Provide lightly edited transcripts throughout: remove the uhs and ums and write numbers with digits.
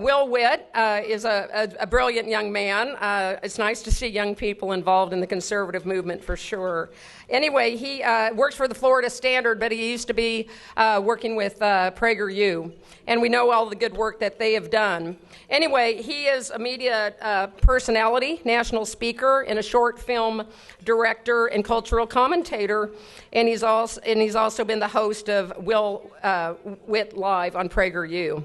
Will Witt is a brilliant young man. It's nice to see young people involved in the conservative movement for sure. Anyway, he works for the Florida Standard, but he used to be working with PragerU, and we know all the good work that they have done. Anyway, he is a media personality, national speaker, and a short film director and cultural commentator, and he's also been the host of Will Witt Live on PragerU.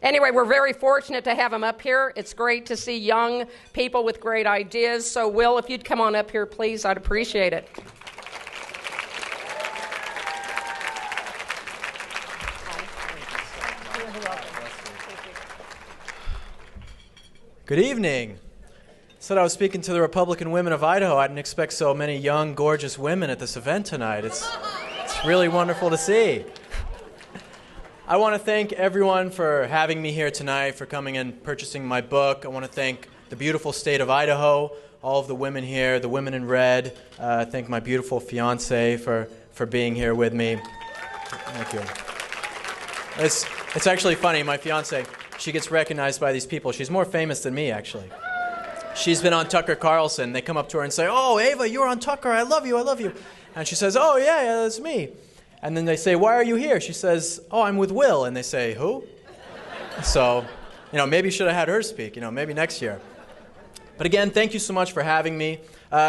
Anyway, we're very fortunate to have him up here. It's great to see young people with great ideas. So, Will, if you'd come on up here, please, I'd appreciate it. Good evening. Said I was speaking to the Republican women of Idaho. I didn't expect so many young, gorgeous women at this event tonight. It's really wonderful to see. I want to thank everyone for having me here tonight, for coming and purchasing my book. I want to thank the beautiful state of Idaho, all of the women here, the women in red. Thank my beautiful fiance for being here with me. Thank you. It's actually funny, my fiance, she gets recognized by these people. She's more famous than me, actually. She's been on Tucker Carlson. They come up to her and say, "Oh, Ava, you're on Tucker. I love you, I love you." And she says, "Oh, yeah, that's me." And then they say, "Why are you here?" She says, "Oh, I'm with Will." And they say, "Who?" So, maybe you should have had her speak, maybe next year. But again, thank you so much for having me.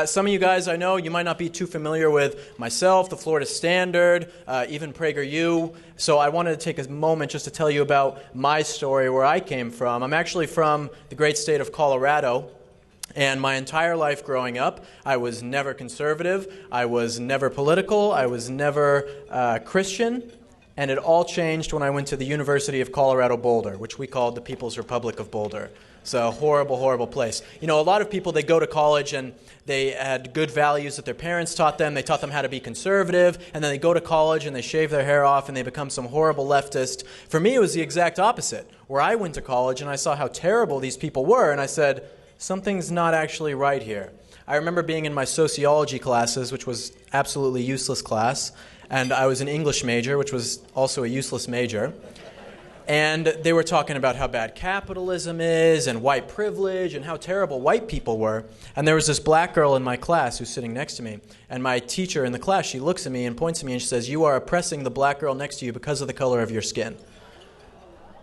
Some of you guys I know, you might not be too familiar with myself, the Florida Standard, even PragerU. So I wanted to take a moment just to tell you about my story, where I came from. I'm actually from the great state of Colorado. And my entire life growing up, I was never conservative, I was never political, I was never Christian, and it all changed when I went to the University of Colorado Boulder, which we called the People's Republic of Boulder. It's a horrible, horrible place. A lot of people, they go to college and they had good values that their parents taught them. They taught them how to be conservative, and then they go to college and they shave their hair off and they become some horrible leftist. For me, it was the exact opposite, where I went to college and I saw how terrible these people were, and I said, something's not actually right here. I remember being in my sociology classes, which was absolutely useless class, and I was an English major, which was also a useless major. And they were talking about how bad capitalism is and white privilege and how terrible white people were. And there was this black girl in my class who's sitting next to me. And my teacher in the class, she looks at me and points at me and she says, "You are oppressing the black girl next to you because of the color of your skin."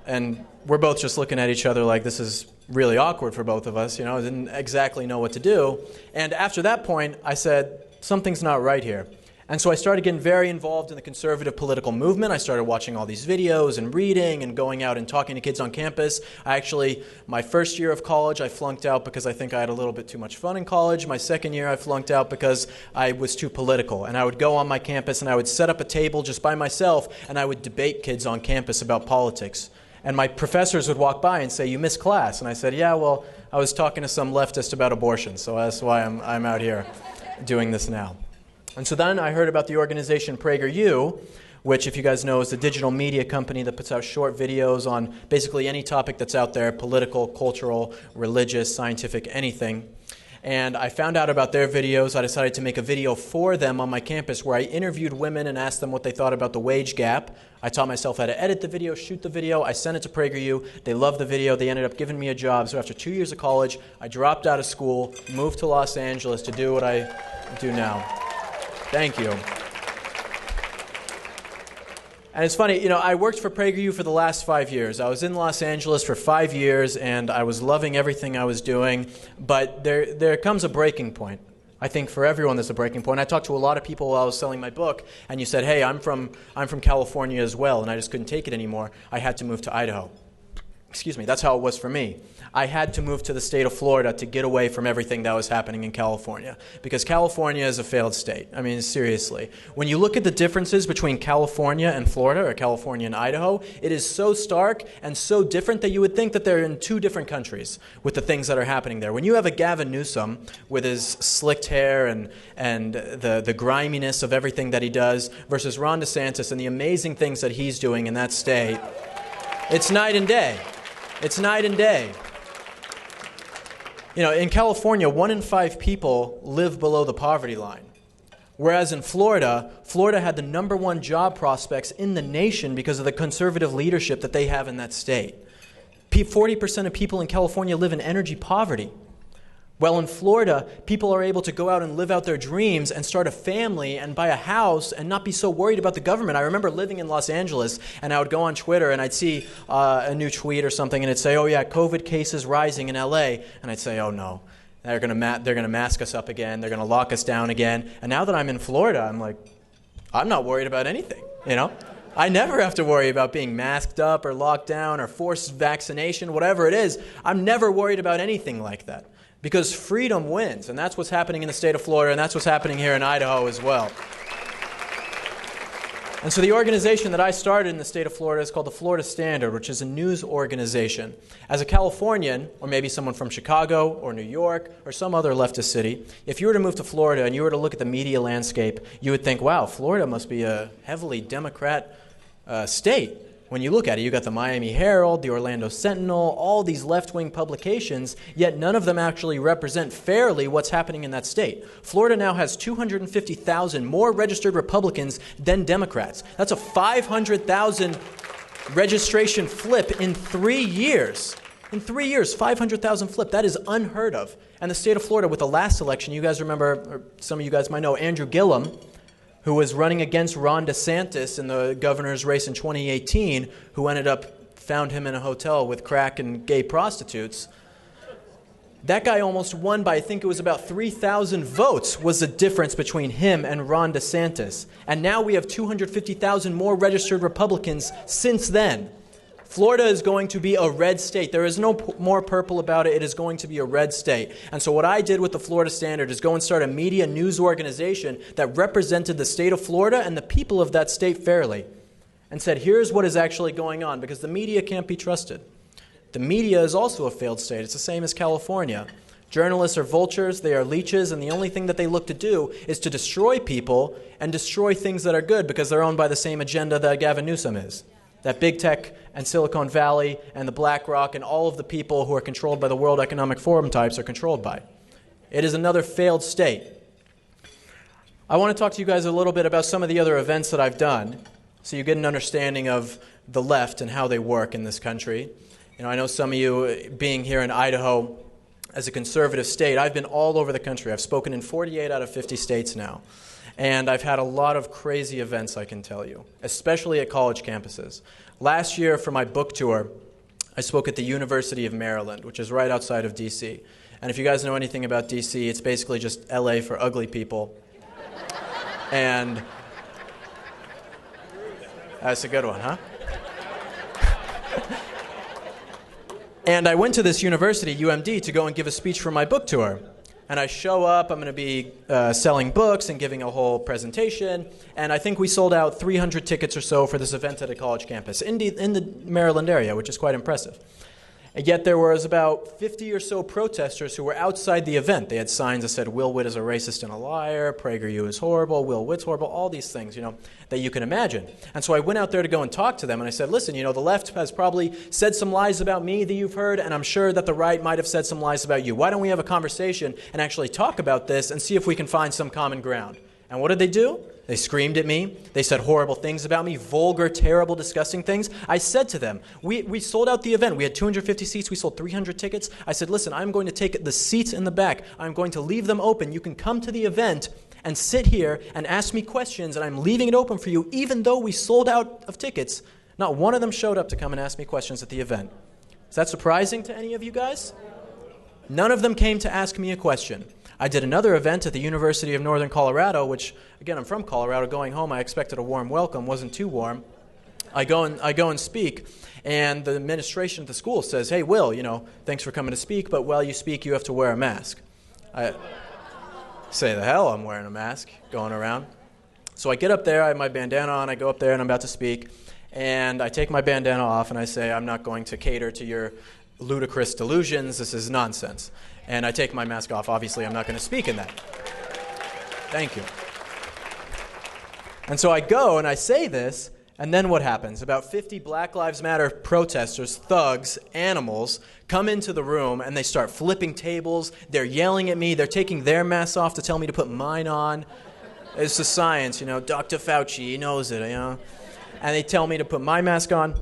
And we're both just looking at each other like this is really awkward for both of us. I didn't exactly know what to do. And after that point, I said, something's not right here. And so I started getting very involved in the conservative political movement. I started watching all these videos and reading and going out and talking to kids on campus. My first year of college, I flunked out because I think I had a little bit too much fun in college. My second year, I flunked out because I was too political. And I would go on my campus and I would set up a table just by myself and I would debate kids on campus about politics. And my professors would walk by and say, "You missed class." And I said, "Yeah, well, I was talking to some leftist about abortion, so that's why I'm out here doing this now." And so then I heard about the organization PragerU, which, if you guys know, is a digital media company that puts out short videos on basically any topic that's out there, political, cultural, religious, scientific, anything. And I found out about their videos. I decided to make a video for them on my campus where I interviewed women and asked them what they thought about the wage gap. I taught myself how to edit the video, shoot the video. I sent it to PragerU. They loved the video. They ended up giving me a job. So after 2 years of college, I dropped out of school, moved to Los Angeles to do what I do now. Thank you. And it's funny, I worked for PragerU for the last 5 years. I was in Los Angeles for 5 years, and I was loving everything I was doing. But there comes a breaking point. I think for everyone there's a breaking point. I talked to a lot of people while I was selling my book, and you said, "Hey, I'm from California as well," and I just couldn't take it anymore. I had to move to Idaho. Excuse me, that's how it was for me. I had to move to the state of Florida to get away from everything that was happening in California, because California is a failed state. I mean, seriously. When you look at the differences between California and Florida, or California and Idaho, it is so stark and so different that you would think that they're in two different countries with the things that are happening there. When you have a Gavin Newsom with his slicked hair and the griminess of everything that he does versus Ron DeSantis and the amazing things that he's doing in that state, it's night and day. It's night and day. In California, 1 in 5 people live below the poverty line. Whereas in Florida had the #1 job prospects in the nation because of the conservative leadership that they have in that state. 40% of people in California live in energy poverty. Well, in Florida, people are able to go out and live out their dreams and start a family and buy a house and not be so worried about the government. I remember living in Los Angeles, and I would go on Twitter and I'd see a new tweet or something, and it'd say, oh yeah, COVID cases rising in LA. And I'd say, oh no, they're going to mask us up again. They're going to lock us down again. And now that I'm in Florida, I'm like, I'm not worried about anything, you know? I never have to worry about being masked up or locked down or forced vaccination, whatever it is. I'm never worried about anything like that. Because freedom wins, and that's what's happening in the state of Florida, and that's what's happening here in Idaho as well. And so the organization that I started in the state of Florida is called the Florida Standard, which is a news organization. As a Californian, or maybe someone from Chicago or New York or some other leftist city, if you were to move to Florida and you were to look at the media landscape, you would think, wow, Florida must be a heavily Democrat state. When you look at it, you got the Miami Herald, the Orlando Sentinel, all these left-wing publications, yet none of them actually represent fairly what's happening in that state. Florida now has 250,000 more registered Republicans than Democrats. That's a 500,000 registration flip in 3 years. In 3 years, 500,000 flip. That is unheard of. And the state of Florida, with the last election, you guys remember, or some of you guys might know, Andrew Gillum, who was running against Ron DeSantis in the governor's race in 2018, who ended up, found him in a hotel with crack and gay prostitutes. That guy almost won by, I think it was about 3,000 votes was the difference between him and Ron DeSantis. And now we have 250,000 more registered Republicans since then. Florida is going to be a red state. There is no more purple about it. It is going to be a red state. And so what I did with the Florida Standard is go and start a media news organization that represented the state of Florida and the people of that state fairly, and said, here's what is actually going on, because the media can't be trusted. The media is also a failed state. It's the same as California. Journalists are vultures, they are leeches, and the only thing that they look to do is to destroy people and destroy things that are good because they're owned by the same agenda that Gavin Newsom is. That big tech and Silicon Valley and the BlackRock and all of the people who are controlled by the World Economic Forum types are controlled by. It is another failed state. I want to talk to you guys a little bit about some of the other events that I've done so you get an understanding of the left and how they work in this country. You know, I know some of you, being here in Idaho as a conservative state, I've been all over the country. I've spoken in 48 out of 50 states now. And I've had a lot of crazy events, I can tell you, especially at college campuses. Last year, for my book tour, I spoke at the University of Maryland, which is right outside of D.C. And if you guys know anything about D.C., it's basically just L.A. for ugly people. And that's a good one, huh? And I went to this university, UMD, to go and give a speech for my book tour. And I show up, I'm going to be selling books and giving a whole presentation, and I think we sold out 300 tickets or so for this event at a college campus in the Maryland area, which is quite impressive. And yet there was about 50 or so protesters who were outside the event. They had signs that said, Will Witt is a racist and a liar, PragerU is horrible, Will Witt's horrible, all these things, you know, that you can imagine. And so I went out there to go and talk to them, and I said, listen, you know, the left has probably said some lies about me that you've heard, and I'm sure that the right might have said some lies about you. Why don't we have a conversation and actually talk about this and see if we can find some common ground? And what did they do? They screamed at me. They said horrible things about me, vulgar, terrible, disgusting things. I said to them, we sold out the event. We had 250 seats. We sold 300 tickets. I said, listen, I'm going to take the seats in the back. I'm going to leave them open. You can come to the event and sit here and ask me questions, and I'm leaving it open for you, even though we sold out of tickets. Not one of them showed up to come and ask me questions at the event. Is that surprising to any of you guys? None of them came to ask me a question. I did another event at the University of Northern Colorado, which, again, I'm from Colorado. Going home, I expected a warm welcome. Wasn't too warm. I go and speak, and the administration at the school says, hey, Will, you know, thanks for coming to speak, but while you speak, you have to wear a mask. I say, the hell I'm wearing a mask going around. So I get up there, I have my bandana on, I go up there, and I'm about to speak, and I take my bandana off, and I say, I'm not going to cater to your ludicrous delusions. This is nonsense. And I take my mask off. Obviously, I'm not going to speak in that. Thank you. And so I go and I say this, and then what happens? About 50 Black Lives Matter protesters, thugs, animals, come into the room, and they start flipping tables. They're yelling at me. They're taking their masks off to tell me to put mine on. It's the science, you know. Dr. Fauci, he knows it, you know. And they tell me to put my mask on.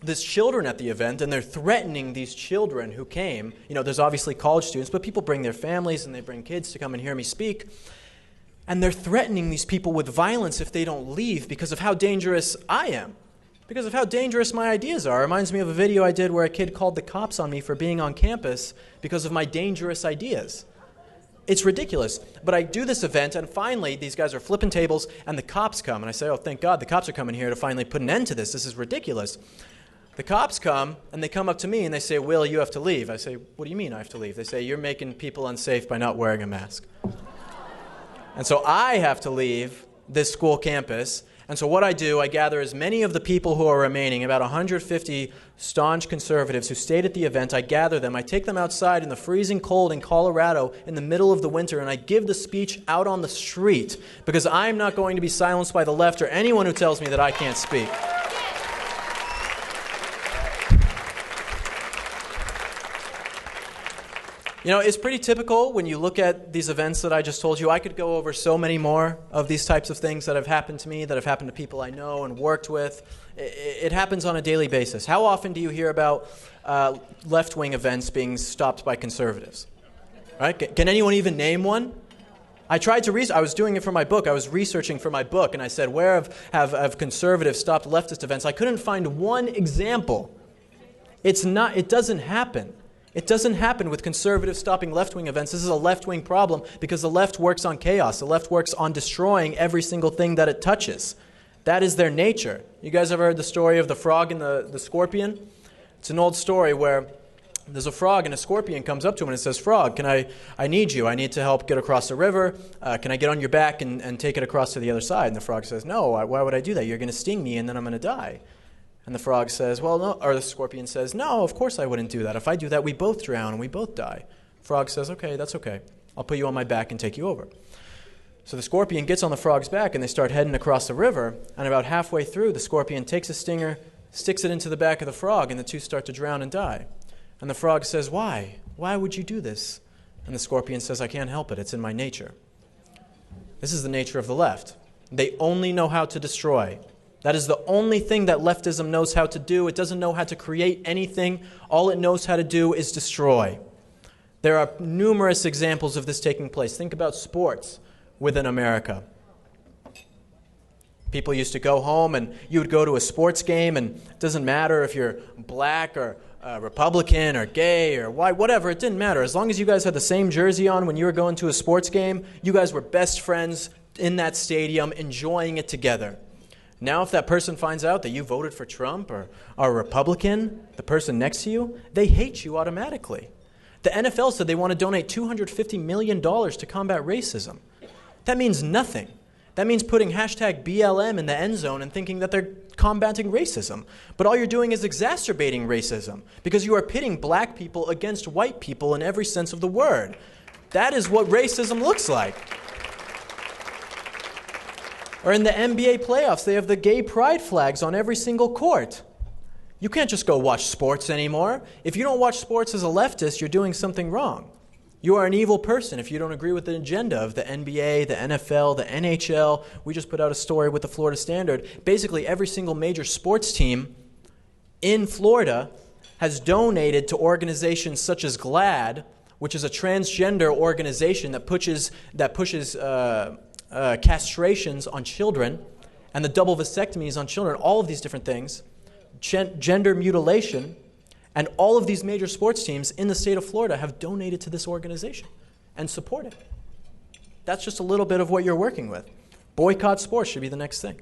there's children at the event, and they're threatening these children who came. There's obviously college students, but people bring their families and they bring kids to come and hear me speak. And they're threatening these people with violence if they don't leave because of how dangerous I am, because of how dangerous my ideas are. It reminds me of a video I did where a kid called the cops on me for being on campus because of my dangerous ideas. It's ridiculous. But I do this event, and finally, these guys are flipping tables, and the cops come. And I say, oh, thank God, the cops are coming here to finally put an end to this. This is ridiculous. The cops come, and they come up to me, and they say, Will, you have to leave. I say, what do you mean I have to leave? They say, you're making people unsafe by not wearing a mask. And so I have to leave this school campus. And so what I do, I gather as many of the people who are remaining, about 150 staunch conservatives who stayed at the event. I gather them. I take them outside in the freezing cold in Colorado in the middle of the winter, and I give the speech out on the street because I'm not going to be silenced by the left or anyone who tells me that I can't speak. It's pretty typical when you look at these events that I just told you. I could go over so many more of these types of things that have happened to me, that have happened to people I know and worked with. It happens on a daily basis. How often do you hear about left-wing events being stopped by conservatives? Right? Can anyone even name one? I tried to I was doing it for my book. I was researching for my book, and I said, where have conservatives stopped leftist events? I couldn't find one example. It doesn't happen. It doesn't happen with conservatives stopping left-wing events. This is a left-wing problem because the left works on chaos. The left works on destroying every single thing that it touches. That is their nature. You guys ever heard the story of the frog and the scorpion? It's an old story where there's a frog and a scorpion comes up to him and it says, Frog, I need you. I need to help get across the river. Can I get on your back and take it across to the other side? And the frog says, no, why would I do that? You're going to sting me and then I'm going to die. And the frog says, well, no, or the scorpion says, no, of course I wouldn't do that. If I do that, we both drown and we both die. Frog says, okay, that's okay. I'll put you on my back and take you over. So the scorpion gets on the frog's back and they start heading across the river. And about halfway through, the scorpion takes a stinger, sticks it into the back of the frog, and the two start to drown and die. And the frog says, why? Why would you do this? And the scorpion says, I can't help it. It's in my nature. This is the nature of the left. They only know how to destroy. That is the only thing that leftism knows how to do. It doesn't know how to create anything. All it knows how to do is destroy. There are numerous examples of this taking place. Think about sports within America. People used to go home and you would go to a sports game, and it doesn't matter if you're black or Republican or gay or white, whatever, it didn't matter. As long as you guys had the same jersey on when you were going to a sports game, you guys were best friends in that stadium, enjoying it together. Now, if that person finds out that you voted for Trump or are a Republican, the person next to you, they hate you automatically. The NFL said they want to donate $250 million to combat racism. That means nothing. That means putting hashtag BLM in the end zone and thinking that they're combating racism. But all you're doing is exacerbating racism because you are pitting black people against white people in every sense of the word. That is what racism looks like. Or in the NBA playoffs, they have the gay pride flags on every single court. You can't just go watch sports anymore. If you don't watch sports as a leftist, you're doing something wrong. You are an evil person if you don't agree with the agenda of the NBA, the NFL, the NHL. We just put out a story with the Florida Standard. Basically, every single major sports team in Florida has donated to organizations such as GLAAD, which is a transgender organization that pushes castrations on children and the double vasectomies on children, all of these different things, gender mutilation, and all of these major sports teams in the state of Florida have donated to this organization and support it. That's just a little bit of what you're working with. Boycott sports should be the next thing.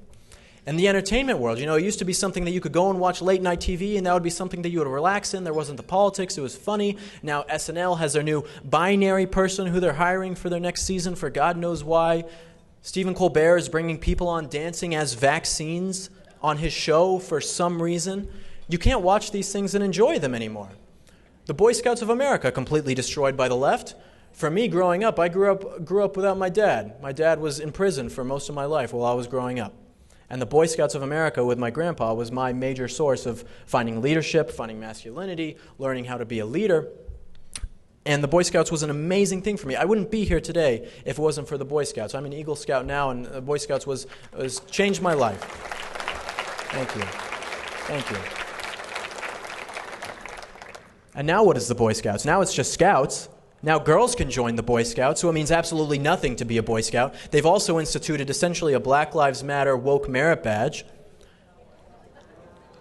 In the entertainment world, it used to be something that you could go and watch late night TV, and that would be something that you would relax in. There wasn't the politics. It was funny. Now SNL has their new binary person who they're hiring for their next season for God knows why. Stephen Colbert is bringing people on dancing as vaccines on his show for some reason. You can't watch these things and enjoy them anymore. The Boy Scouts of America, completely destroyed by the left. For me, growing up, I grew up without my dad. My dad was in prison for most of my life while I was growing up. And the Boy Scouts of America with my grandpa was my major source of finding leadership, finding masculinity, learning how to be a leader. And the Boy Scouts was an amazing thing for me. I wouldn't be here today if it wasn't for the Boy Scouts. I'm an Eagle Scout now, and the Boy Scouts was changed my life. Thank you. Thank you. And now what is the Boy Scouts? Now it's just Scouts. Now girls can join the Boy Scouts, so it means absolutely nothing to be a Boy Scout. They've also instituted essentially a Black Lives Matter woke merit badge.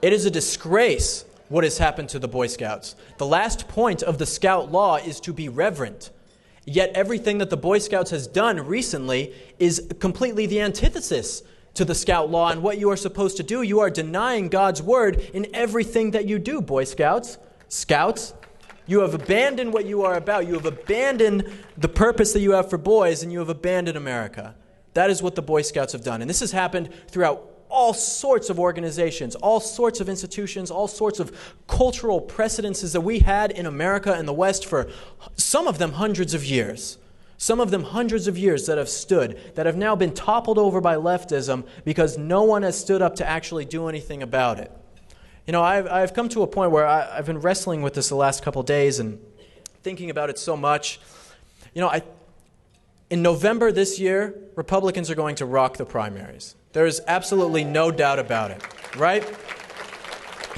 It is a disgrace what has happened to the Boy Scouts. The last point of the Scout law is to be reverent. Yet everything that the Boy Scouts has done recently is completely the antithesis to the Scout law and what you are supposed to do. You are denying God's word in everything that you do, Boy Scouts. Scouts, you have abandoned what you are about. You have abandoned the purpose that you have for boys, and you have abandoned America. That is what the Boy Scouts have done. And this has happened throughout all sorts of organizations, all sorts of institutions, all sorts of cultural precedences that we had in America and the West for some of them hundreds of years. Some of them hundreds of years that have stood, that have now been toppled over by leftism because no one has stood up to actually do anything about it. You know, I've come to a point where I've been wrestling with this the last couple days and thinking about it so much. You know, in November this year, Republicans are going to rock the primaries. There is absolutely no doubt about it, right?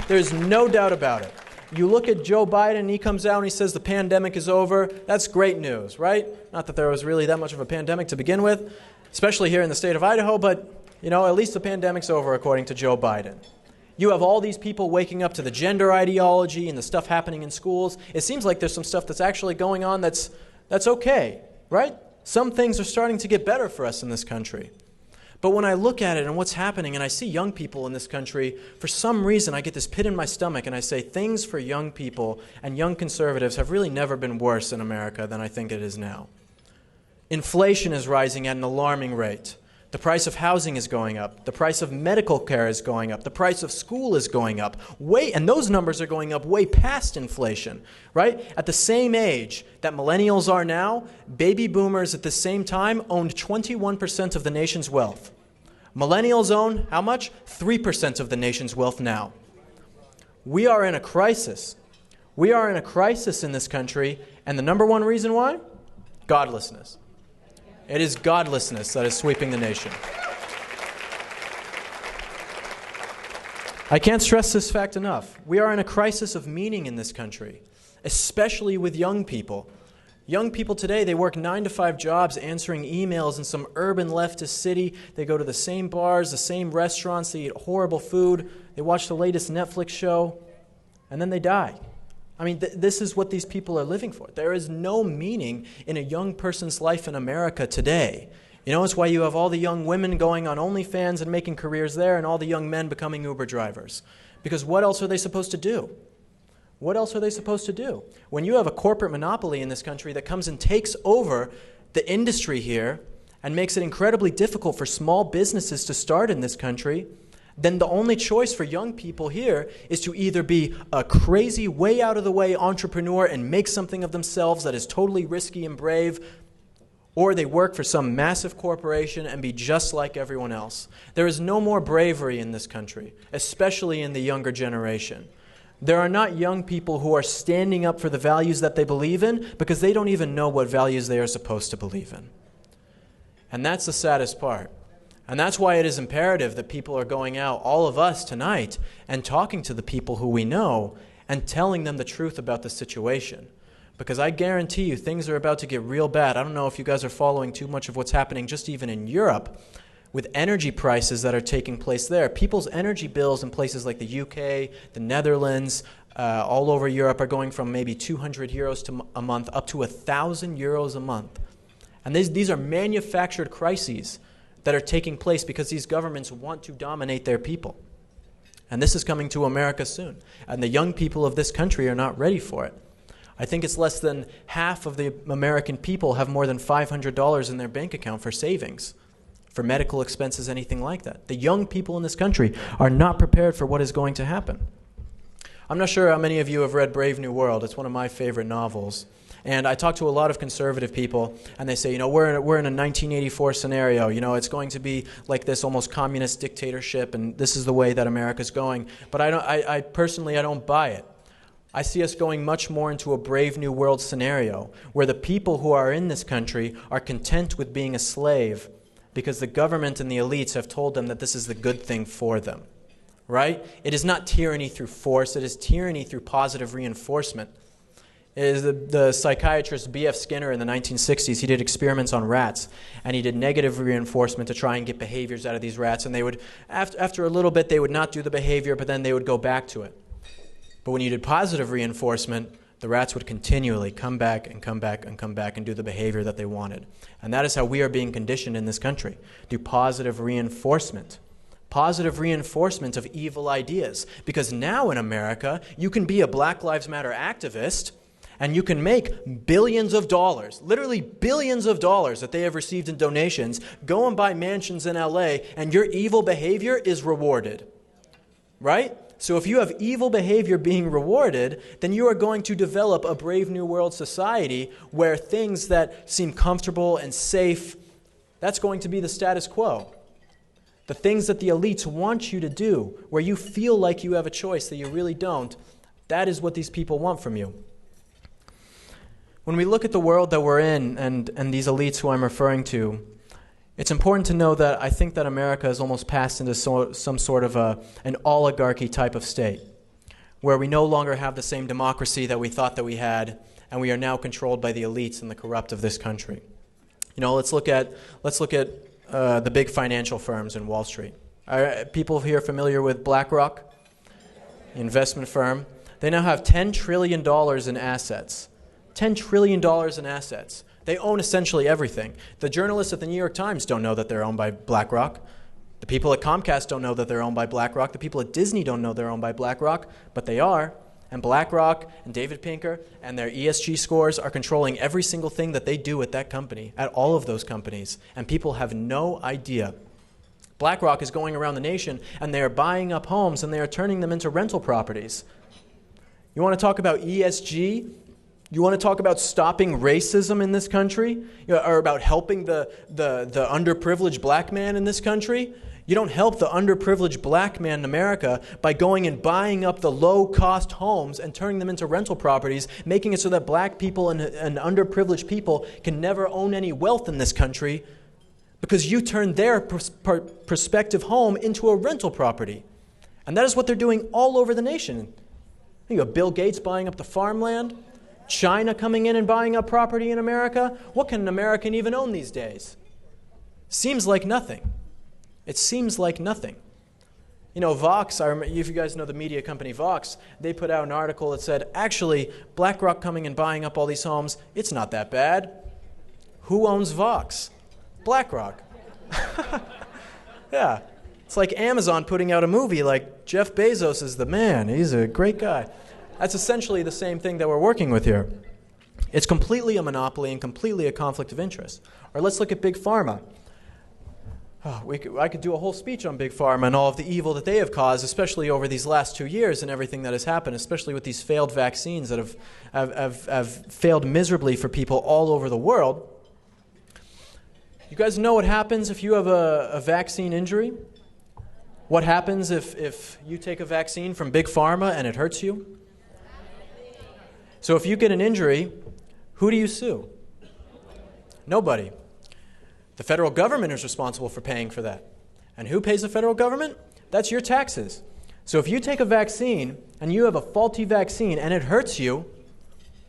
There's no doubt about it. You look at Joe Biden, and he comes out and he says the pandemic is over. That's great news, right? Not that there was really that much of a pandemic to begin with, especially here in the state of Idaho, but, you know, at least the pandemic's over according to Joe Biden. You have all these people waking up to the gender ideology and the stuff happening in schools. It seems like there's some stuff that's actually going on that's okay, right? Some things are starting to get better for us in this country. But when I look at it and what's happening, and I see young people in this country, for some reason I get this pit in my stomach and I say things for young people and young conservatives have really never been worse in America than I think it is now. Inflation is rising at an alarming rate. The price of housing is going up. The price of medical care is going up. The price of school is going up. And those numbers are going up way past inflation, right? At the same age that millennials are now, baby boomers at the same time owned 21% of the nation's wealth. Millennials own how much? 3% of the nation's wealth now. We are in a crisis. We are in a crisis in this country, and the number one reason why? Godlessness. It is godlessness that is sweeping the nation. I can't stress this fact enough. We are in a crisis of meaning in this country, especially with young people. Young people today, they work 9-to-5 jobs answering emails in some urban leftist city. They go to the same bars, the same restaurants, they eat horrible food, they watch the latest Netflix show, and then they die. I mean, this is what these people are living for. There is no meaning in a young person's life in America today. You know, it's why you have all the young women going on OnlyFans and making careers there and all the young men becoming Uber drivers. Because what else are they supposed to do? What else are they supposed to do? When you have a corporate monopoly in this country that comes and takes over the industry here and makes it incredibly difficult for small businesses to start in this country, then the only choice for young people here is to either be a crazy, way out of the way entrepreneur and make something of themselves that is totally risky and brave, or they work for some massive corporation and be just like everyone else. There is no more bravery in this country, especially in the younger generation. There are not young people who are standing up for the values that they believe in because they don't even know what values they are supposed to believe in. And that's the saddest part. And that's why it is imperative that people are going out, all of us tonight, and talking to the people who we know and telling them the truth about the situation. Because I guarantee you things are about to get real bad. I don't know if you guys are following too much of what's happening just even in Europe with energy prices that are taking place there. People's energy bills in places like the UK, the Netherlands, all over Europe are going from maybe 200 euros a month up to 1,000 euros a month. And these are manufactured crises that are taking place because these governments want to dominate their people. And this is coming to America soon. And the young people of this country are not ready for it. I think it's less than half of the American people have more than $500 in their bank account for savings, for medical expenses, anything like that. The young people in this country are not prepared for what is going to happen. I'm not sure how many of you have read Brave New World. It's one of my favorite novels. And I talk to a lot of conservative people, and they say, you know, we're in a 1984 scenario. You know, it's going to be like this almost communist dictatorship, and this is the way that America's going. But I personally don't buy it. I see us going much more into a Brave New World scenario, where the people who are in this country are content with being a slave because the government and the elites have told them that this is the good thing for them. Right? It is not tyranny through force. It is tyranny through positive reinforcement. is the psychiatrist B.F. Skinner in the 1960s. He did experiments on rats, and he did negative reinforcement to try and get behaviors out of these rats. And they would, after a little bit, they would not do the behavior, but then they would go back to it. But when you did positive reinforcement, the rats would continually come back and come back and come back and do the behavior that they wanted. And that is how we are being conditioned in this country. Do positive reinforcement. Positive reinforcement of evil ideas. Because now in America, you can be a Black Lives Matter activist and you can make billions of dollars, literally billions of dollars that they have received in donations, go and buy mansions in LA, and your evil behavior is rewarded. Right? So if you have evil behavior being rewarded, then you are going to develop a brave new world society where things that seem comfortable and safe, that's going to be the status quo. The things that the elites want you to do, where you feel like you have a choice that you really don't, that is what these people want from you. When we look at the world that we're in and these elites who I'm referring to, it's important to know that I think that America has almost passed into some sort of an oligarchy type of state, where we no longer have the same democracy that we thought that we had, and we are now controlled by the elites and the corrupt of this country. You know, let's look at the big financial firms in Wall Street. Are people here familiar with BlackRock, the investment firm? They now have $10 trillion in assets. $10 trillion in assets. They own essentially everything. The journalists at the New York Times don't know that they're owned by BlackRock. The people at Comcast don't know that they're owned by BlackRock. The people at Disney don't know they're owned by BlackRock, but they are. And BlackRock and David Pinker and their ESG scores are controlling every single thing that they do at that company, at all of those companies. And people have no idea. BlackRock is going around the nation and they are buying up homes and they are turning them into rental properties. You want to talk about ESG? You want to talk about stopping racism in this country? Or about helping the underprivileged black man in this country? You don't help the underprivileged black man in America by going and buying up the low-cost homes and turning them into rental properties, making it so that black people and underprivileged people can never own any wealth in this country because you turned their prospective home into a rental property. And that is what they're doing all over the nation. You have Bill Gates buying up the farmland, China coming in and buying up property in America. What can an American even own these days? Seems like nothing. It seems like nothing. You know, Vox, if you guys know the media company Vox, they put out an article that said, actually, BlackRock coming and buying up all these homes, it's not that bad. Who owns Vox? BlackRock. Yeah. It's like Amazon putting out a movie like Jeff Bezos is the man. He's a great guy. That's essentially the same thing that we're working with here. It's completely a monopoly and completely a conflict of interest. Or let's look at Big Pharma. I could do a whole speech on Big Pharma and all of the evil that they have caused, especially over these last 2 years and everything that has happened, especially with these failed vaccines that have failed miserably for people all over the world. You guys know what happens if you have a vaccine injury? What happens if you take a vaccine from Big Pharma and it hurts you? So if you get an injury, who do you sue? Nobody. The federal government is responsible for paying for that. And who pays the federal government? That's your taxes. So if you take a vaccine and you have a faulty vaccine and it hurts you,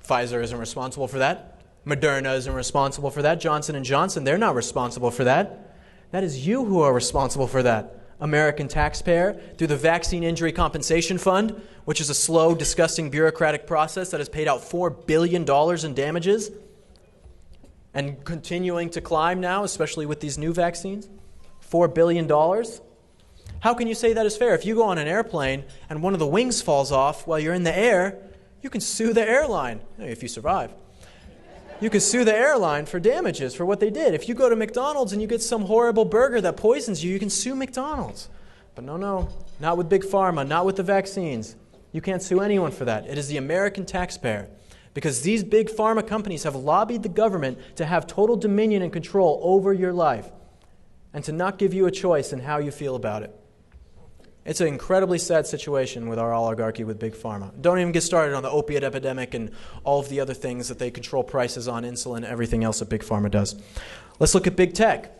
Pfizer isn't responsible for that. Moderna isn't responsible for that. Johnson & Johnson, they're not responsible for that. That is you who are responsible for that. American taxpayer, through the Vaccine Injury Compensation Fund, which is a slow, disgusting bureaucratic process that has paid out $4 billion in damages and continuing to climb now, especially with these new vaccines. $4 billion. How can you say that is fair? If you go on an airplane and one of the wings falls off while you're in the air, you can sue the airline, if you survive. You can sue the airline for damages for what they did. If you go to McDonald's and you get some horrible burger that poisons you, you can sue McDonald's. But no, not with Big Pharma, not with the vaccines. You can't sue anyone for that. It is the American taxpayer. Because these big pharma companies have lobbied the government to have total dominion and control over your life and to not give you a choice in how you feel about it. It's an incredibly sad situation with our oligarchy with Big Pharma. Don't even get started on the opiate epidemic and all of the other things that they control prices on, insulin, everything else that Big Pharma does. Let's look at Big Tech.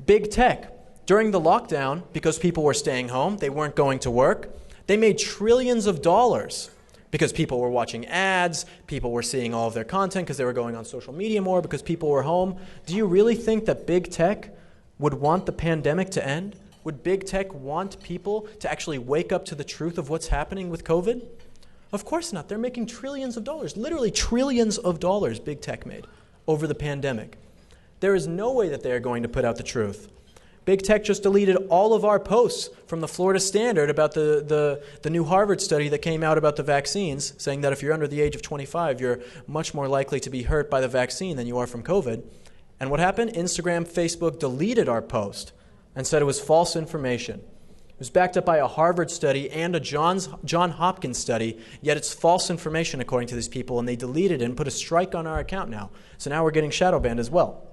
Big Tech, during the lockdown, because people were staying home, they weren't going to work, they made trillions of dollars because people were watching ads, people were seeing all of their content because they were going on social media more because people were home. Do you really think that big tech would want the pandemic to end? Would big tech want people to actually wake up to the truth of what's happening with COVID? Of course not. They're making trillions of dollars, literally trillions of dollars big tech made over the pandemic. There is no way that they are going to put out the truth. Big tech just deleted all of our posts from the Florida Standard about the new Harvard study that came out about the vaccines, saying that if you're under the age of 25, you're much more likely to be hurt by the vaccine than you are from COVID. And what happened? Instagram, Facebook deleted our post and said it was false information. It was backed up by a Harvard study and a Johns Hopkins study, yet it's false information according to these people, and they deleted it and put a strike on our account now. So now we're getting shadow banned as well.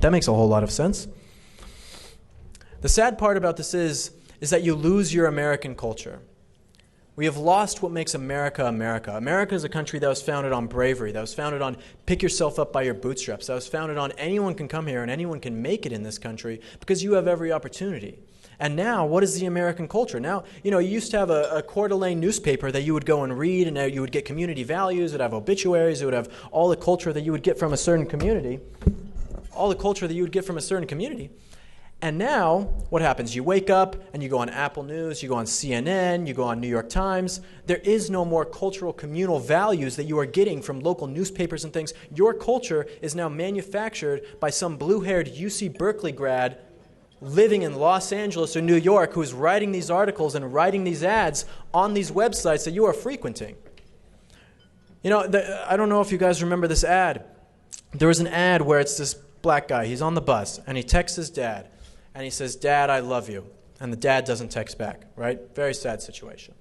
That makes a whole lot of sense. The sad part about this is that you lose your American culture. We have lost what makes America America. America is a country that was founded on bravery, that was founded on pick yourself up by your bootstraps, that was founded on anyone can come here and anyone can make it in this country because you have every opportunity. And now, what is the American culture? Now, you used to have a Coeur d'Alene newspaper that you would go and read, and you would get community values, it would have obituaries, it would have all the culture that you would get from a certain community. And now, what happens? You wake up and you go on Apple News, you go on CNN, you go on New York Times. There is no more cultural communal values that you are getting from local newspapers and things. Your culture is now manufactured by some blue-haired UC Berkeley grad living in Los Angeles or New York who is writing these articles and writing these ads on these websites that you are frequenting. I don't know if you guys remember this ad. There was an ad where it's this black guy. He's on the bus, and he texts his dad. And he says, "Dad, I love you." And the dad doesn't text back, right? Very sad situation.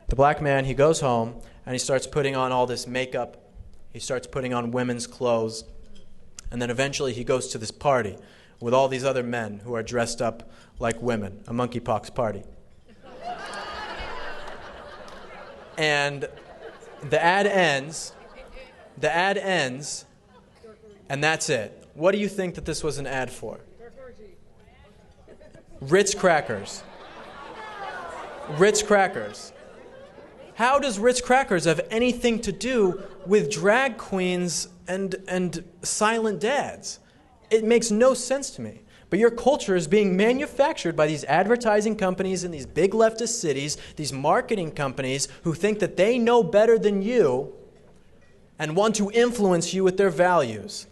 The black man, he goes home, and he starts putting on all this makeup. He starts putting on women's clothes. And then eventually he goes to this party with all these other men who are dressed up like women, a monkeypox party. And the ad ends, and that's it. What do you think that this was an ad for? Ritz crackers. Ritz crackers. How does Ritz crackers have anything to do with drag queens and silent dads? It makes no sense to me. But your culture is being manufactured by these advertising companies in these big leftist cities, these marketing companies who think that they know better than you and want to influence you with their values.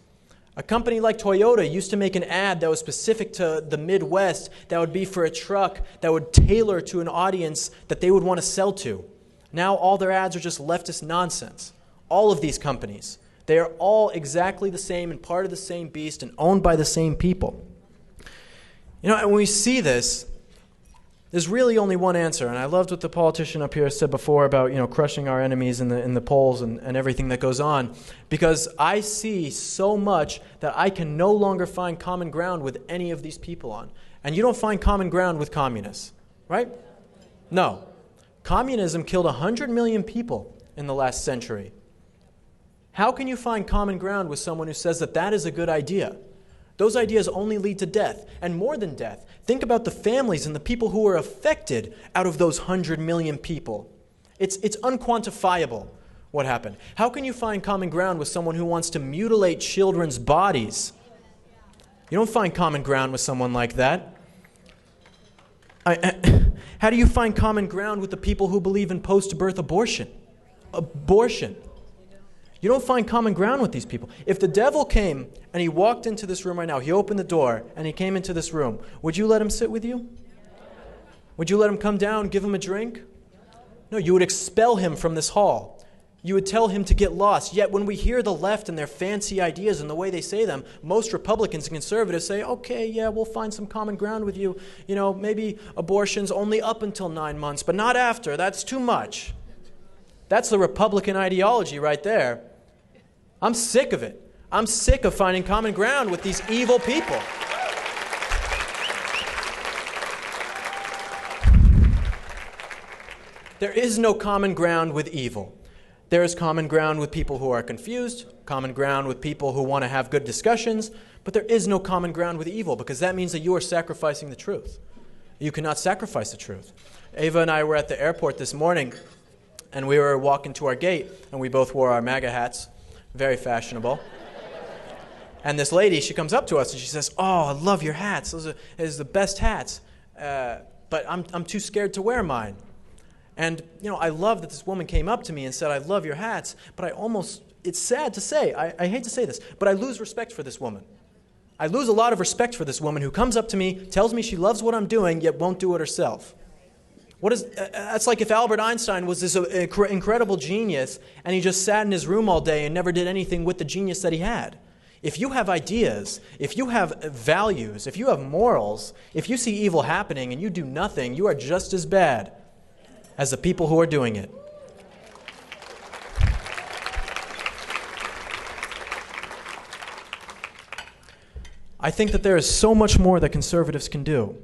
A company like Toyota used to make an ad that was specific to the Midwest that would be for a truck that would tailor to an audience that they would want to sell to. Now all their ads are just leftist nonsense. All of these companies, they are all exactly the same and part of the same beast and owned by the same people. And when we see this, there's really only one answer. And I loved what the politician up here said before about, crushing our enemies in the polls and everything that goes on. Because I see so much that I can no longer find common ground with any of these people on. And you don't find common ground with communists, right? No. Communism killed 100 million people in the last century. How can you find common ground with someone who says that that is a good idea? Those ideas only lead to death, and more than death. Think about the families and the people who are affected out of those 100 million people. It's unquantifiable what happened. How can you find common ground with someone who wants to mutilate children's bodies? You don't find common ground with someone like that. How do you find common ground with the people who believe in post-birth abortion? You don't find common ground with these people. If the devil came and he walked into this room right now, he opened the door and he came into this room, would you let him sit with you? Would you let him come down, give him a drink? No, you would expel him from this hall. You would tell him to get lost. Yet when we hear the left and their fancy ideas and the way they say them, most Republicans and conservatives say, okay, yeah, we'll find some common ground with you. Maybe abortion's only up until 9 months, but not after. That's too much. That's the Republican ideology right there. I'm sick of it. I'm sick of finding common ground with these evil people. There is no common ground with evil. There is common ground with people who are confused, common ground with people who want to have good discussions, but there is no common ground with evil because that means that you are sacrificing the truth. You cannot sacrifice the truth. Ava and I were at the airport this morning, And we were walking to our gate, and we both wore our MAGA hats, very fashionable. And this lady, she comes up to us and she says, "Oh, I love your hats. Those are the best hats. But I'm too scared to wear mine." And, I love that this woman came up to me and said, "I love your hats," but it's sad to say, I hate to say this, but I lose respect for this woman. I lose a lot of respect for this woman who comes up to me, tells me she loves what I'm doing, yet won't do it herself. That's like if Albert Einstein was this incredible genius and he just sat in his room all day and never did anything with the genius that he had. If you have ideas, if you have values, if you have morals, if you see evil happening and you do nothing, you are just as bad as the people who are doing it. I think that there is so much more that conservatives can do.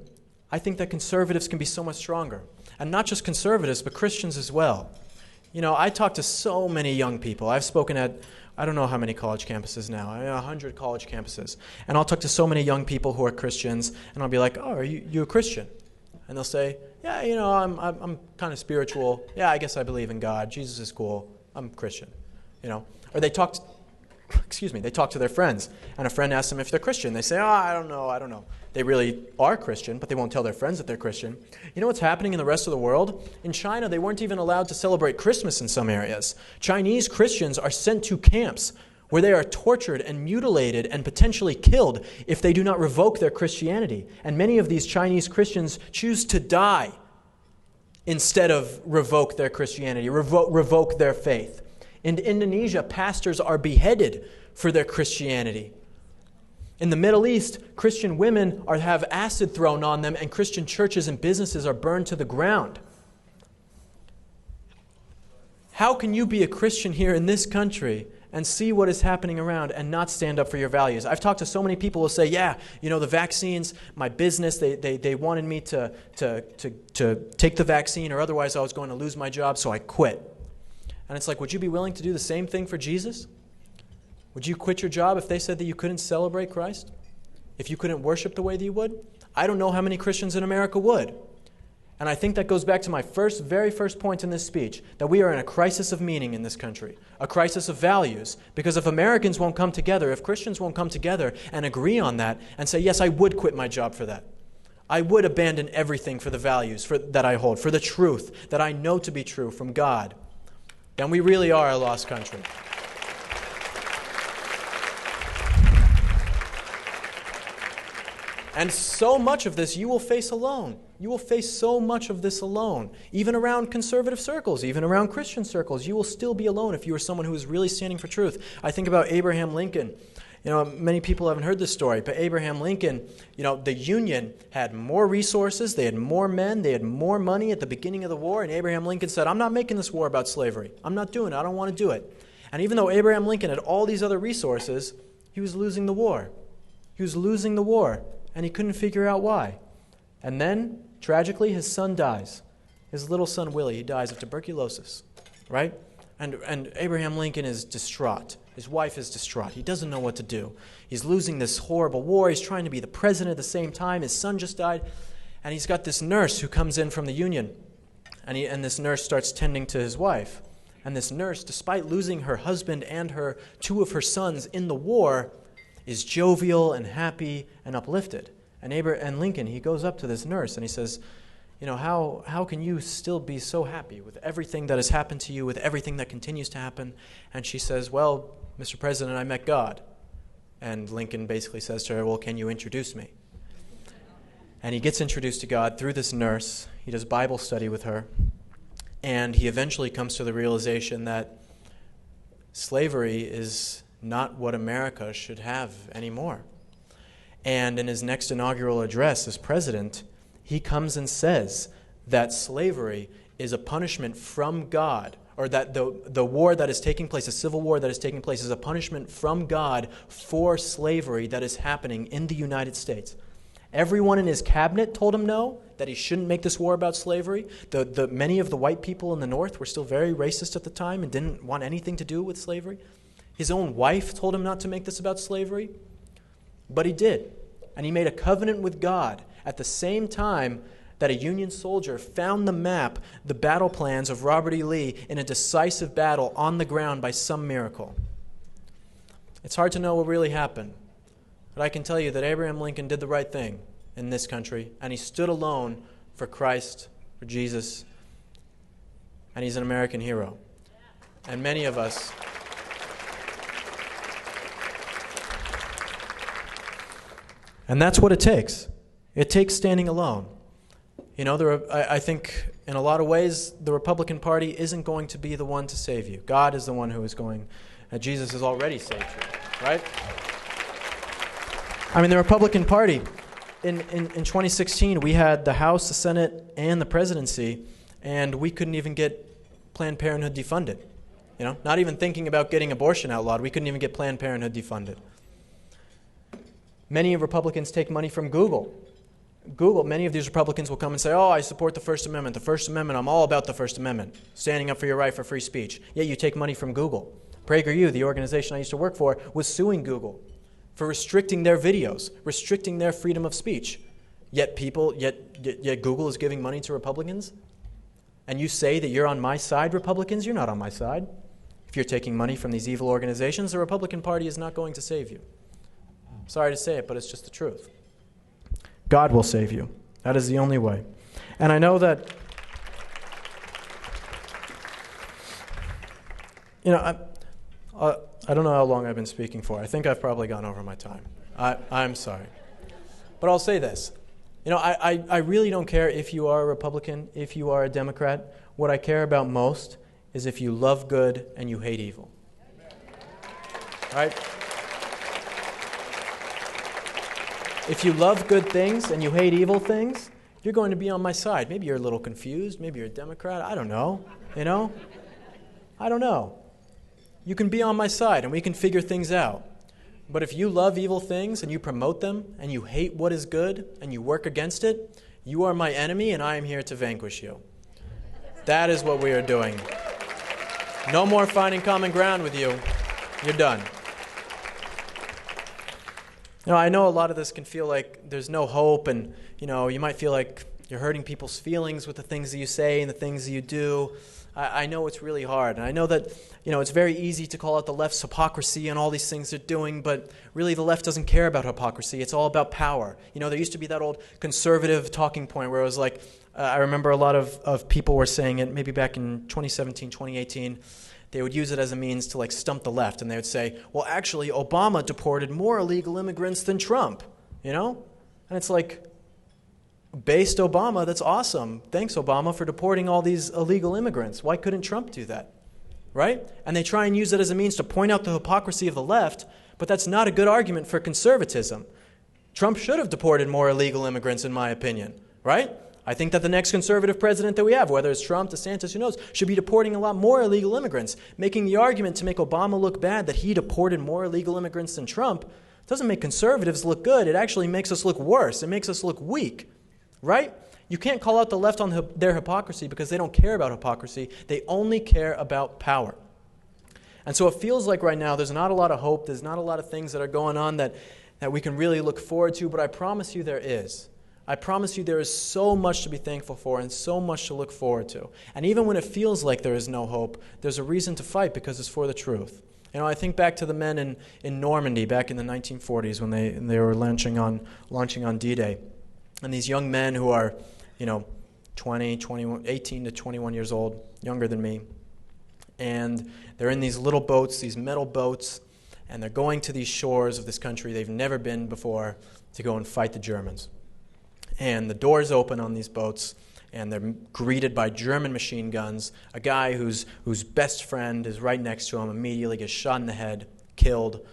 I think that conservatives can be so much stronger. And not just conservatives, but Christians as well. I talk to so many young people. I've spoken at, I don't know how many college campuses now, 100 college campuses. And I'll talk to so many young people who are Christians, and I'll be like, "Oh, are you a Christian?" And they'll say, "Yeah, I'm kind of spiritual. Yeah, I guess I believe in God. Jesus is cool. I'm Christian." Or they talk to their friends, and a friend asks them if they're Christian. They say, "Oh, I don't know. They really are Christian, but they won't tell their friends that they're Christian. You know what's happening in the rest of the world? In China, they weren't even allowed to celebrate Christmas in some areas. Chinese Christians are sent to camps where they are tortured and mutilated and potentially killed if they do not revoke their Christianity. And many of these Chinese Christians choose to die instead of revoke their Christianity, revoke their faith. In Indonesia, pastors are beheaded for their Christianity. In the Middle East, Christian women have acid thrown on them, and Christian churches and businesses are burned to the ground. How can you be a Christian here in this country and see what is happening around and not stand up for your values? I've talked to so many people who say, "Yeah, the vaccines, my business, they wanted me to take the vaccine, or otherwise I was going to lose my job, so I quit." And it's like, would you be willing to do the same thing for Jesus? Would you quit your job if they said that you couldn't celebrate Christ? If you couldn't worship the way that you would? I don't know how many Christians in America would. And I think that goes back to my very first point in this speech, that we are in a crisis of meaning in this country, a crisis of values. Because if Americans won't come together, if Christians won't come together and agree on that and say, "Yes, I would quit my job for that. I would abandon everything for the values that I hold, for the truth that I know to be true from God," then we really are a lost country. And so much of this you will face alone. You will face so much of this alone. Even around conservative circles, even around Christian circles, you will still be alone if you are someone who is really standing for truth. I think about Abraham Lincoln. Many people haven't heard this story, but Abraham Lincoln, the Union had more resources, they had more men, they had more money at the beginning of the war, and Abraham Lincoln said, "I'm not making this war about slavery. I'm not doing it. I don't want to do it." And even though Abraham Lincoln had all these other resources, he was losing the war. He was losing the war, and he couldn't figure out why. And then, tragically, his son dies. His little son, Willie, he dies of tuberculosis, right? And Abraham Lincoln is distraught. His wife is distraught. He doesn't know what to do. He's losing this horrible war. He's trying to be the president at the same time. His son just died. And he's got this nurse who comes in from the Union. And this nurse starts tending to his wife. And this nurse, despite losing her husband and two of her sons in the war, is jovial and happy and uplifted. And Lincoln, he goes up to this nurse and he says, how can you still be so happy with everything that has happened to you, with everything that continues to happen? And she says, "Well, Mr. President, I met God." And Lincoln basically says to her, "Well, can you introduce me?" And he gets introduced to God through this nurse. He does Bible study with her. And he eventually comes to the realization that slavery is not what America should have anymore. And in his next inaugural address as president, he comes and says that slavery is a punishment from God, or that the war that is taking place, the civil war that is taking place, is a punishment from God for slavery that is happening in the United States. Everyone in his cabinet told him no, that he shouldn't make this war about slavery. Many of the white people in the North were still very racist at the time and didn't want anything to do with slavery. His own wife told him not to make this about slavery, but he did. And he made a covenant with God at the same time that a Union soldier found the map, the battle plans of Robert E. Lee in a decisive battle on the ground by some miracle. It's hard to know what really happened, but I can tell you that Abraham Lincoln did the right thing in this country, and he stood alone for Christ, for Jesus, and he's an American hero. And many of us... And that's what it takes. It takes standing alone. You know, I think in a lot of ways, the Republican Party isn't going to be the one to save you. God is the one who is going, and Jesus has already saved you, right? I mean, the Republican Party, in 2016, we had the House, the Senate, and the presidency, and we couldn't even get Planned Parenthood defunded. You know, not even thinking about getting abortion outlawed, we couldn't even get Planned Parenthood defunded. Many Republicans take money from Google. Many of these Republicans will come and say, oh, I support the First Amendment. The First Amendment, I'm all about the First Amendment, standing up for your right for free speech. Yet you take money from Google. PragerU, the organization I used to work for, was suing Google for restricting their videos, restricting their freedom of speech. Yet Google is giving money to Republicans? And you say that you're on my side, Republicans? You're not on my side. If you're taking money from these evil organizations, the Republican Party is not going to save you. Sorry to say it, but it's just the truth. God will save you. That is the only way. And I know that, you know, I don't know how long I've been speaking for. I think I've probably gone over my time. I'm sorry. But I'll say this. You know, I really don't care if you are a Republican, if you are a Democrat. What I care about most is if you love good and you hate evil. Right? If you love good things and you hate evil things, you're going to be on my side. Maybe you're a little confused. Maybe you're a Democrat. I don't know. You know? I don't know. You can be on my side and we can figure things out. But if you love evil things and you promote them and you hate what is good and you work against it, you are my enemy and I am here to vanquish you. That is what we are doing. No more finding common ground with you. You're done. You know, I know a lot of this can feel like there's no hope, and you know, you might feel like you're hurting people's feelings with the things that you say and the things that you do. I know it's really hard, and I know that, you know, it's very easy to call out the left's hypocrisy and all these things they're doing, but really the left doesn't care about hypocrisy. It's all about power. You know, there used to be that old conservative talking point where it was like, I remember a lot of people were saying it, maybe back in 2017, 2018, they would use it as a means to like stump the left, and they would say, well, actually, Obama deported more illegal immigrants than Trump, you know? And it's like, based Obama, that's awesome. Thanks, Obama, for deporting all these illegal immigrants. Why couldn't Trump do that, right? And they try and use it as a means to point out the hypocrisy of the left, but that's not a good argument for conservatism. Trump should have deported more illegal immigrants, in my opinion, right? I think that the next conservative president that we have, whether it's Trump, DeSantis, who knows, should be deporting a lot more illegal immigrants. Making the argument to make Obama look bad that he deported more illegal immigrants than Trump doesn't make conservatives look good. It actually makes us look worse. It makes us look weak, right? You can't call out the left on their hypocrisy because they don't care about hypocrisy. They only care about power. And so it feels like right now there's not a lot of hope. There's not a lot of things that are going on that we can really look forward to, but I promise you there is. I promise you there is so much to be thankful for and so much to look forward to. And even when it feels like there is no hope, there's a reason to fight because it's for the truth. You know, I think back to the men in Normandy back in the 1940s when they were launching on D-Day. And these young men who are, you know, 18 to 21 years old, younger than me. And they're in these little boats, these metal boats, and they're going to these shores of this country they've never been before to go and fight the Germans. And the doors open on these boats, and they're greeted by German machine guns. A guy whose best friend is right next to him immediately gets shot in the head, killed,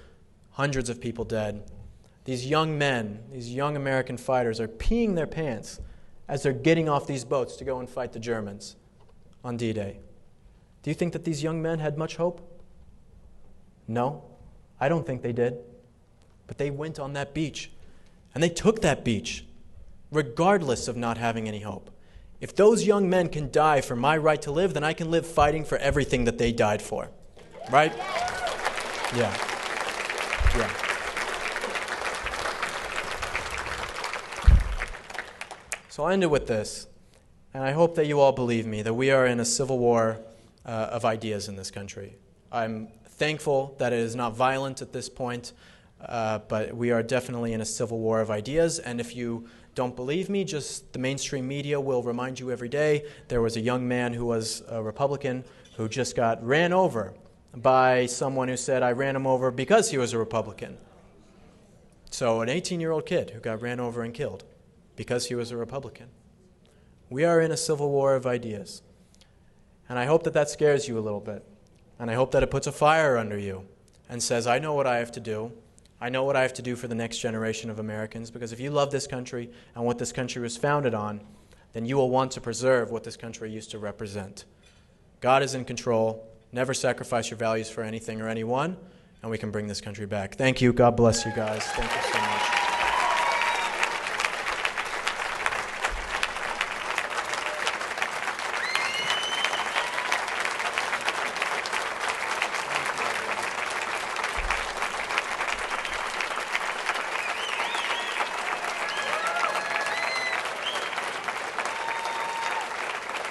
hundreds of people dead. These young men, these young American fighters are peeing their pants as they're getting off these boats to go and fight the Germans on D-Day. Do you think that these young men had much hope? No, I don't think they did. But they went on that beach, and they took that beach, regardless of not having any hope. If those young men can die for my right to live, then I can live fighting for everything that they died for. Right? Yeah. So I'll end it with this, and I hope that you all believe me, that we are in a civil war of ideas in this country. I'm thankful that it is not violent at this point, but we are definitely in a civil war of ideas, and if you don't believe me, just the mainstream media will remind you every day. There was a young man who was a Republican who just got ran over by someone who said, I ran him over because he was a Republican. So an 18-year-old kid who got ran over and killed because he was a Republican. We are in a civil war of ideas. And I hope that that scares you a little bit. And I hope that it puts a fire under you and says, I know what I have to do. I know what I have to do for the next generation of Americans, because if you love this country and what this country was founded on, then you will want to preserve what this country used to represent. God is in control. Never sacrifice your values for anything or anyone, and we can bring this country back. Thank you. God bless you guys. Thank you so much.